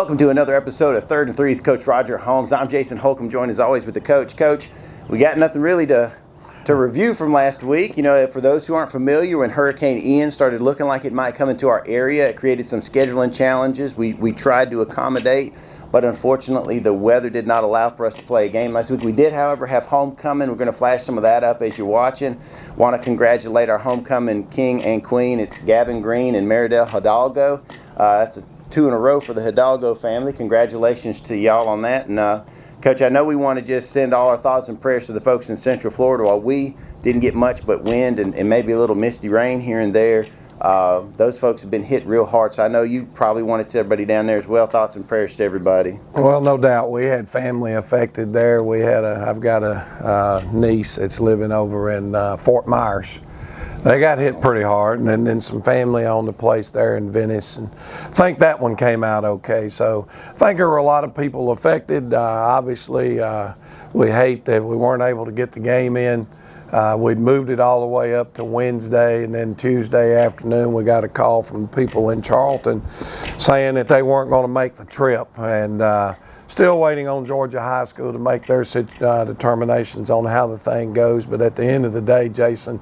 Welcome to another episode of Third and Three with Coach Roger Holmes. I'm Jason Holcomb, joined as always with the coach. Coach, we got nothing really to review from last week. You know, for those who aren't familiar, when Hurricane Ian started looking like it might come into our area, it created some scheduling challenges. We tried to accommodate, but unfortunately the weather did not allow for us to play a game last week. We did, however, have homecoming. We're going to flash some of that up as you're watching. Want to congratulate our homecoming king and queen. It's Gavin Green and Maridel Hidalgo. That's 2 in a row for the Hidalgo family. Congratulations to y'all on that. And Coach, I know we want to just send all our thoughts and prayers to the folks in Central Florida. While we didn't get much but wind and maybe a little misty rain here and there, those folks have been hit real hard. So I know you probably want to tell everybody down there as well. Thoughts and prayers to everybody. Well, no doubt. We had family affected there. I've got a niece that's living over in Fort Myers. They got hit pretty hard, and then some family owned a place there in Venice, and I think that one came out okay. So I think there were a lot of people affected. Obviously, we hate that we weren't able to get the game in. We'd moved it all the way up to Wednesday, and then Tuesday afternoon we got a call from people in Charlton saying that they weren't going to make the trip, and still waiting on Georgia High School to make their determinations on how the thing goes. But at the end of the day, Jason,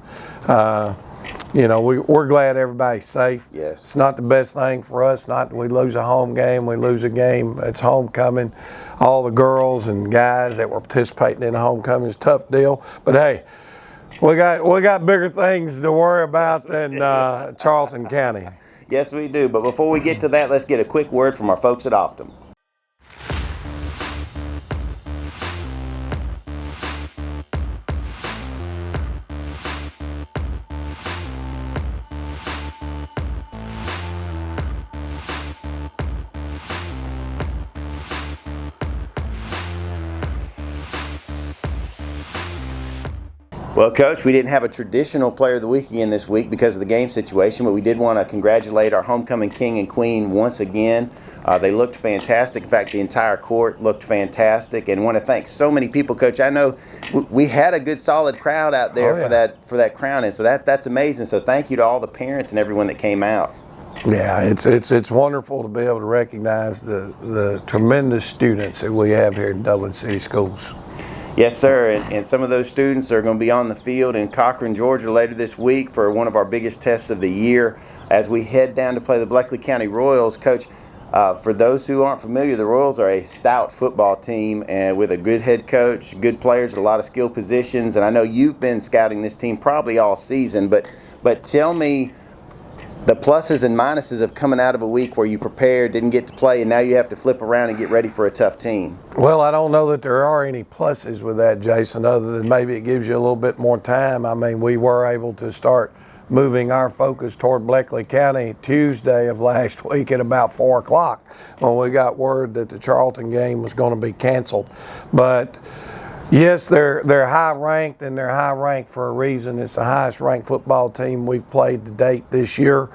you know, we're glad everybody's safe. Yes. It's not the best thing for us. Not we lose a home game, we lose a game. It's homecoming. All the girls and guys that were participating in the homecoming is a tough deal. But hey, we got bigger things to worry about than Charlton County. Yes, we do. But before we get to that, let's get a quick word from our folks at Optim. Well, Coach, we didn't have a traditional player of the week again this week because of the game situation, but we did want to congratulate our homecoming king and queen once again. They looked fantastic. In fact, the entire court looked fantastic, and want to thank so many people, Coach. I know we had a good, solid crowd out there for that crowning, so that's amazing. So thank you to all the parents and everyone that came out. Yeah, it's wonderful to be able to recognize the tremendous students that we have here in Dublin City Schools. Yes, sir, and some of those students are going to be on the field in Cochran, Georgia later this week for one of our biggest tests of the year as we head down to play the Bleckley County Royals. Coach, for those who aren't familiar, the Royals are a stout football team and with a good head coach, good players, a lot of skill positions, and I know you've been scouting this team probably all season, but tell me the pluses and minuses of coming out of a week where you prepared, didn't get to play, and now you have to flip around and get ready for a tough team. Well, I don't know that there are any pluses with that, Jason, other than maybe it gives you a little bit more time. I mean, we were able to start moving our focus toward Bleckley County Tuesday of last week at about 4 o'clock when we got word that the Charlton game was going to be canceled. But yes, they're high ranked, and they're high ranked for a reason. It's the highest ranked football team we've played to date this year.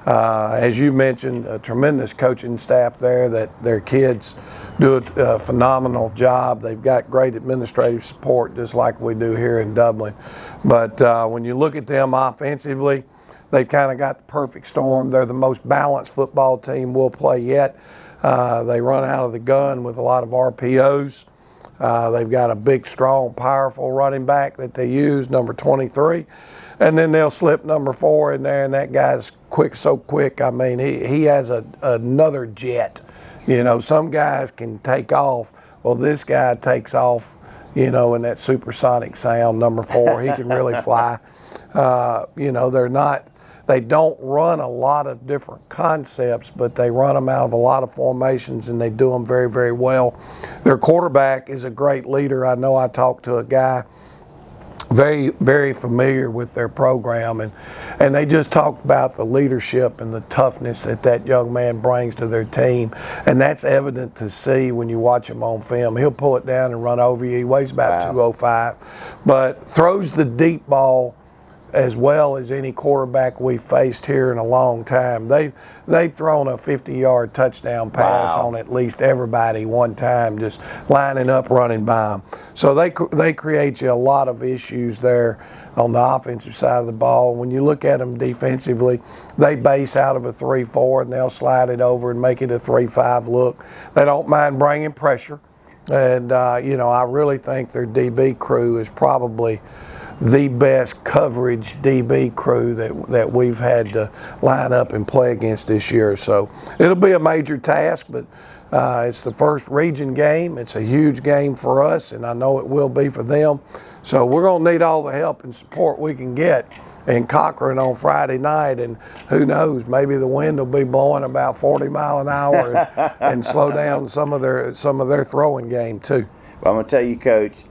As you mentioned, a tremendous coaching staff there that their kids do a phenomenal job. They've got great administrative support just like we do here in Dublin. But when you look at them offensively, they've kind of got the perfect storm. They're the most balanced football team we'll play yet. They run out of the gun with a lot of RPOs. They've got a big, strong, powerful running back that they use, number 23. And then they'll slip number 4 in there, and that guy's so quick. I mean, he has another jet. You know, some guys can take off. Well, this guy takes off, you know, in that supersonic sound, number 4. He can really fly. You know, they don't run a lot of different concepts, but they run them out of a lot of formations, and they do them very, very well. Their quarterback is a great leader. I know I talked to a guy very, very familiar with their program, and they just talked about the leadership and the toughness that young man brings to their team, and that's evident to see when you watch him on film. He'll pull it down and run over you. He weighs about 205, but throws the deep ball as well as any quarterback we've faced here in a long time. They've thrown a 50-yard touchdown pass Wow. on at least everybody one time, just lining up, running by them. So they create you a lot of issues there on the offensive side of the ball. When you look at them defensively, they base out of a 3-4 and they'll slide it over and make it a 3-5 look. They don't mind bringing pressure. And, I really think their DB crew is probably the best coverage DB crew that we've had to line up and play against this year. So it'll be a major task, but it's the first region game. It's a huge game for us, and I know it will be for them. So we're going to need all the help and support we can get in Cochran on Friday night, and who knows, maybe the wind will be blowing about 40 mile an hour and slow down some of their throwing game too. Well, I'm going to tell you, Coach,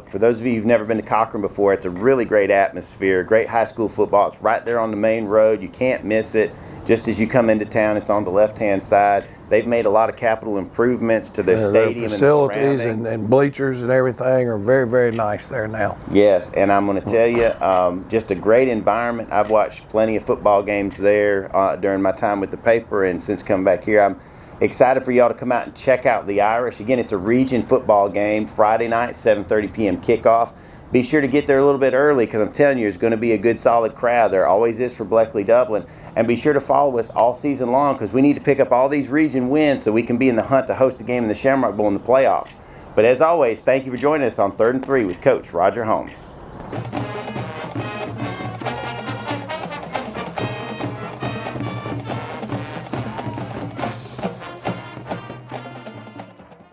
for those of you who've never been to Cochran before, it's a really great atmosphere, great high school football. It's right there on the main road. You can't miss it. Just as you come into town, it's on the left-hand side. They've made a lot of capital improvements to their stadium. Their facilities and bleachers and everything are very, very nice there now. Yes, and I'm going to tell you, just a great environment. I've watched plenty of football games there during my time with the paper, and since coming back here, I'm excited for y'all to come out and check out the Irish. Again, it's a region football game, Friday night, 7:30 p.m. kickoff. Be sure to get there a little bit early because I'm telling you, it's going to be a good, solid crowd. There always is for Bleckley Dublin. And be sure to follow us all season long because we need to pick up all these region wins so we can be in the hunt to host a game in the Shamrock Bowl in the playoffs. But as always, thank you for joining us on 3rd and 3 with Coach Roger Holmes.